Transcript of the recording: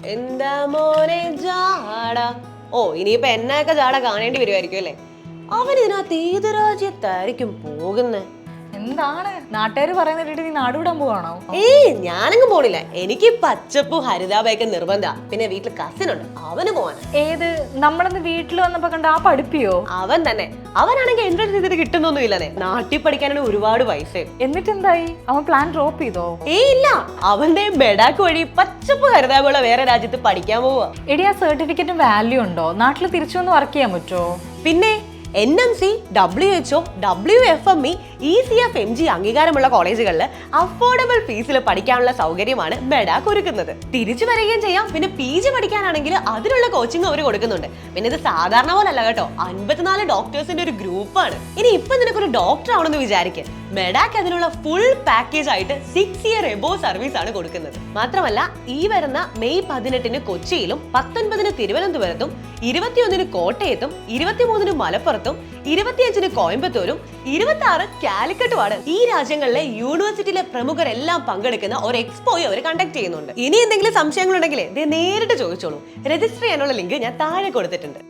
എന്താ മോനെ ജാട. ഓ ഇനിയിപ്പൊ എന്നൊക്കെ ജാട കാണേണ്ടി വരുമായിരിക്കും അല്ലേ? അവൻ ഇതിനകത്ത് ഏത് രാജ്യത്തായിരിക്കും പോകുന്നത്? എന്താണ് നാട്ടുകാർ പറയുന്നിട്ട് നീ നാടുവിടാൻ പോവാണോ? ഞാനങ്ങ് പോണില്ല. എനിക്ക് പച്ചപ്പും ഹരിതാപയൊക്കെ നിർബന്ധ. പിന്നെ വീട്ടിൽ കസിൻ ഉണ്ട്, അവന് പോവാൻ. ഏത്? നമ്മളന്ന് വീട്ടിൽ വന്നപ്പോ കണ്ട ആ പഠിപ്പിയോ? അവൻ തന്നെ. അവനാണെങ്കിൽ എന്റെ അടുത്ത് കിട്ടുന്നൊന്നും ഇല്ലെന്നേ. നാട്ടിൽ പഠിക്കാനാണ് ഒരുപാട് പൈസ. എന്നിട്ട് എന്തായി? അവൻ പ്ലാൻ ഡ്രോപ്പ് ചെയ്തോ? ഇല്ല, അവന്റെ ബെഡാക്ക് വഴി പച്ചപ്പ് ഹരിതാപമുള്ള വേറെ രാജ്യത്ത് പഠിക്കാൻ പോവാ. എടി ആ സർട്ടിഫിക്കറ്റിന് വാല്യൂ ഉണ്ടോ? നാട്ടിൽ തിരിച്ചു വന്ന് വർക്ക് ചെയ്യാൻ പറ്റുമോ? പിന്നെ NMC, WHO, WFME, ECF, MG അംഗീകാരമുള്ള കോളേജുകളിൽ അഫോർഡബിൾ ഫീസിൽ പഠിക്കാനുള്ള സൗകര്യമാണ് ബെഡാക്ക് ഒരുക്കുന്നത്. തിരിച്ചു വരികയും ചെയ്യാം. പിന്നെ PG പഠിക്കാനാണെങ്കിൽ അതിനുള്ള കോച്ചിങ് അവർ കൊടുക്കുന്നുണ്ട്. പിന്നെ ഇത് സാധാരണ പോലെ അല്ല കേട്ടോ, 54 ഡോക്ടേഴ്സിന്റെ ഒരു ഗ്രൂപ്പാണ്. ഇനി ഇപ്പൊ നിനക്കൊരു ഡോക്ടർ ആവണമെന്ന് വിചാരിക്കുക, ബെഡാക്ക് അതിനുള്ള ഫുൾ പാക്കേജ് ആയിട്ട് 6 ഇയർ എബോ സർവീസ് ആണ് കൊടുക്കുന്നത്. മാത്രമല്ല ഈ വരുന്ന മെയ് 18 കൊച്ചിയിലും 19 തിരുവനന്തപുരത്തും 21 കോട്ടയത്തും 23 മലപ്പുറത്തും 25 കോയമ്പത്തൂരും 26 കാലിക്കറ്റുമാണ്. ഈ രാജ്യങ്ങളിലെ യൂണിവേഴ്സിറ്റിയിലെ പ്രമുഖരെല്ലാം പങ്കെടുക്കുന്ന ഒരു എക്സ്പോയും അവർ കണ്ടക്ട് ചെയ്യുന്നുണ്ട്. ഇനി എന്തെങ്കിലും സംശയങ്ങളുണ്ടെങ്കിൽ നേരിട്ട് ചോദിച്ചോളൂ. രജിസ്റ്റർ ചെയ്യാനുള്ള ലിങ്ക് ഞാൻ താഴെ കൊടുത്തിട്ടുണ്ട്.